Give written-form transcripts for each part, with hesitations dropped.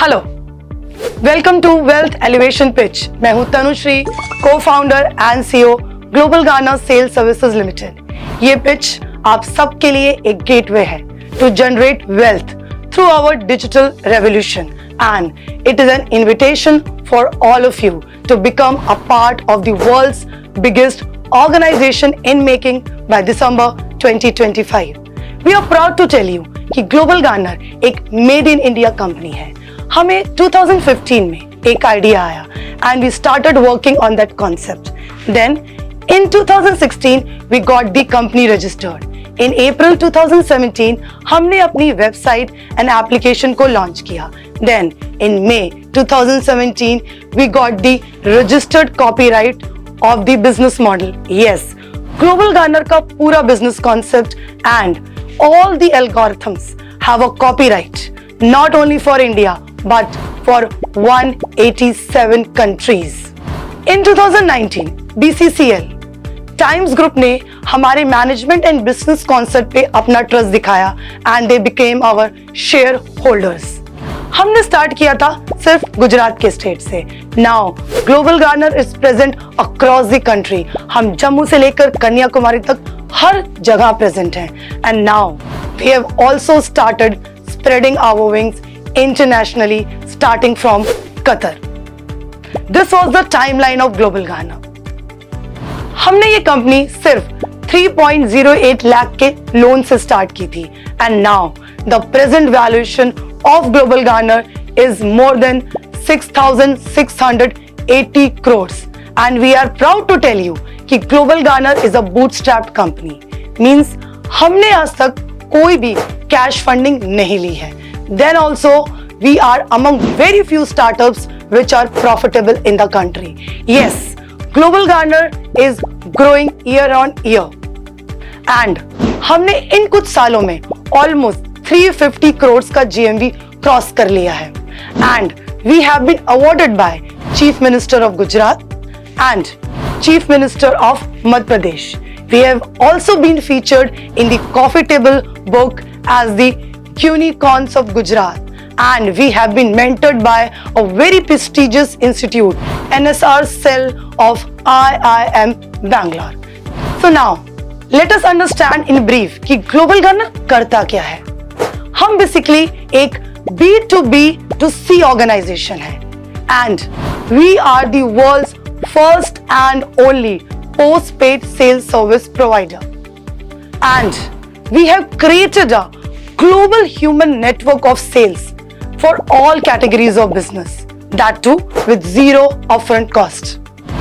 Hello, welcome to Wealth Elevation pitch. मैं हूं Tanushree, co-founder and CEO Global Garner Sales Services Limited. ये pitch आप सबके लिए एक गेटवे है to generate wealth through our digital revolution and it is an invitation for all of you to become a part of the world's biggest organization in making by December 2025. We are proud to tell you कि Global Garner एक Made in India company है। हमें 2015 में एक idea आया and we started working on that concept. Then in 2016 we got the company registered. In April 2017 हमने अपनी website and application को लॉन्च किया. Then in May 2017 we got the registered copyright of the business model. Yes, Global Garner का पूरा business concept and all the algorithms have a copyright not only for India but for 187 countries. In 2019 BCCL times group ने हमारे management and business concept पे अपना trust दिखाया and they became our shareholders. हमने start किया था सिर्फ गुजरात के स्टेट से। Now Global Garner is present across the country. हम जम्मू से लेकर कन्याकुमारी तक हर जगह प्रेजेंट हैं and now we have also started spreading our wings internationally starting from Qatar. This was the timeline of Global Garner. हमने ये कंपनी सिर्फ 3.08 लाख के लोन से स्टार्ट की थी and now the present valuation of Global Garner is more than 6,680 crores and we are proud to tell you कि Global Garner is a bootstrapped company. Means हमने आज तक कोई भी कैश फंडिंग नहीं ली है। Then also we are among very few startups which are profitable in the country. Yes, Global Garner is growing year on year. And हमने इन कुछ सालों में almost 350 crores का GMV क्रॉस कर लिया है. And we have been awarded by Chief Minister of Gujarat and Chief Minister of Madhya Pradesh. We have also been featured in the Coffee Table book as the Unicorns of Gujarat. And we have been mentored by a very prestigious institute, NSR cell of IIM Bangalore. So now, let us understand in brief कि Global Garner करता क्या है। हम basically एक B2B to C organization है and we are the world's first and only post-paid sales service provider. And we have created a global human network of sales for all categories of business, that too with zero upfront cost.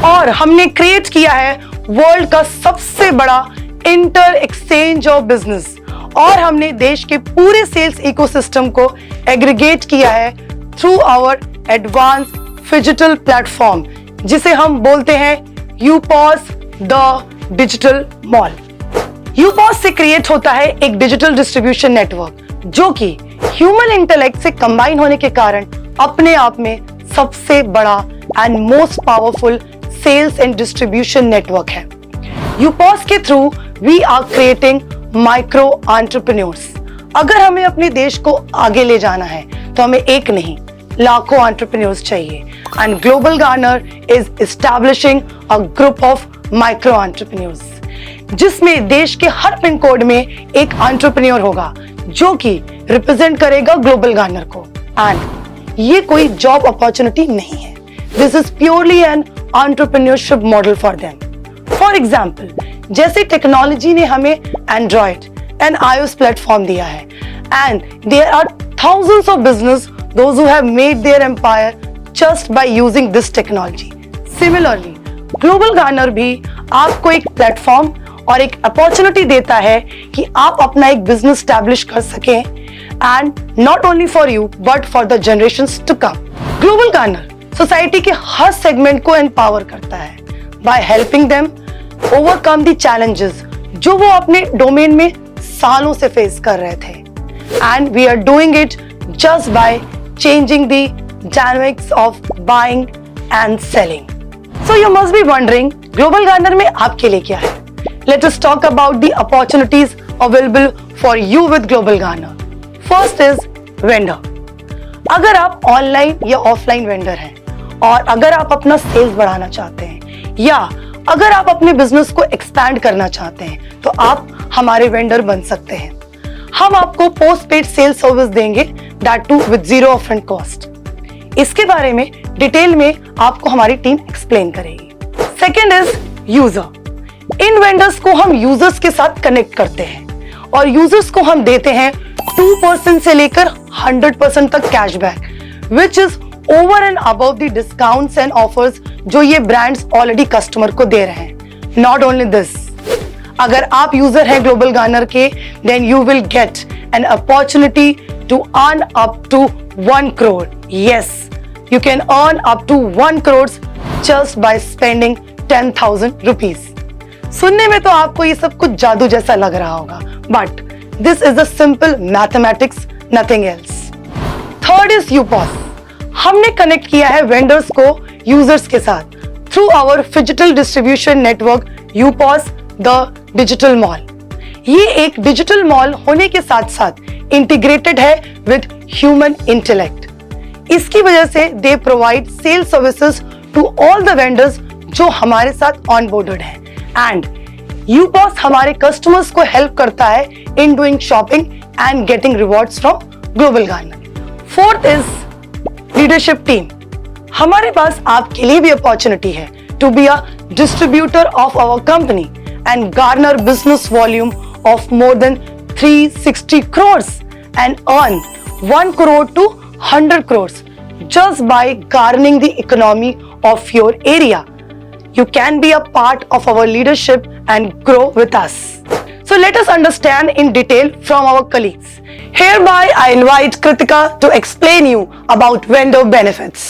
और हमने create किया है world का सबसे बड़ा inter exchange of business और हमने देश के पूरे सेल्स इकोसिस्टम को एग्रीगेट किया है through our advance digital platform जिसे हम बोलते हैं UPOS the digital mall. UPOS से क्रिएट होता है एक डिजिटल डिस्ट्रीब्यूशन नेटवर्क जो कि ह्यूमन इंटेलेक्ट से कंबाइन होने के कारण अपने आप में सबसे बड़ा and most powerful sales and distribution network है। यूपॉस के through we are creating micro entrepreneurs. अगर हमें अपने देश को आगे ले जाना है तो हमें एक नहीं लाखों एंटरप्रेन्योर्स चाहिए and global Garner is establishing a group of micro entrepreneurs जिसमें देश के हर पिन कोड में एक एंटरप्रेन्योर होगा जो कि रिप्रेजेंट करेगा ग्लोबल गार्नर को। एंड ये कोई जॉब अपॉर्चुनिटी नहीं है, this is purely an entrepreneurship model for them. For example, जैसे टेक्नोलॉजी ने हमें एंड्रॉइड एंड iOS प्लेटफॉर्म दिया है and there are thousands of business those who have made their empire just by using this technology. Similarly Global Garner भी आपको एक platform और एक अपॉर्चुनिटी देता है कि आप अपना एक बिजनेस स्टैब्लिश कर सकें and not only for you but for the generations to come. Global Garner society के हर सेगमेंट को एम्पावर करता है by helping them overcome the challenges जो वो अपने डोमेन में सालों से फेस कर रहे थे and we are doing it just by changing the dynamics of buying and selling. So you must be wondering Global Garner में आपके लिए क्या है। Let us talk about the opportunities available for you with Global Garner. First is vendor. अगर आप online या offline vendor हैं और अगर आप अपना सेल्स बढ़ाना चाहते हैं या अगर आप अपने बिजनेस को एक्सपैंड करना चाहते हैं तो आप हमारे वेंडर बन सकते हैं। हम आपको पोस्ट पेड सेल्स सर्विस देंगे, that too with zero upfront cost. इसके बारे में डिटेल में आपको हमारी टीम एक्सप्लेन करेगी। Second is user. इन वेंडर्स को हम यूजर्स के साथ कनेक्ट करते हैं और यूजर्स को हम देते हैं 2% से लेकर 100% तक cashback, which is over and above the discounts and offers जो ये ब्रांड्स ऑलरेडी कस्टमर को दे रहे हैं। नॉट ओनली दिस, अगर आप यूजर हैं ग्लोबल गार्नर के, then you will get an opportunity to earn up to 1 crore. Yes, you can earn up to 1 crore just by spending 10,000 rupees. सुनने में तो आपको ये सब कुछ जादू जैसा लग रहा होगा, but this is a simple mathematics, nothing else. Third is UPOS. हमने कनेक्ट किया है वेंडर्स को यूजर्स के साथ through our phygital distribution network UPOS the digital mall. ये एक डिजिटल मॉल होने के साथ साथ इंटीग्रेटेड है विद ह्यूमन इंटेलेक्ट। इसकी वजह से they provide sale services to all the vendors जो हमारे साथ ऑनबोर्डेड हैं एंड UPOS हमारे कस्टमर्स को हेल्प करता है in doing shopping and getting rewards from Global Garner. Fourth is leadership team. हमारे पास आपके लिए भी अपॉर्चुनिटी है to be a distributor of our company and garner business volume of more than 360 crores and earn 1 crore to 100 crores just by garnering the economy of your area. You can be a part of our leadership and grow with us. So let us understand in detail from our colleagues. Hereby I invite Kritika to explain you about vendor benefits.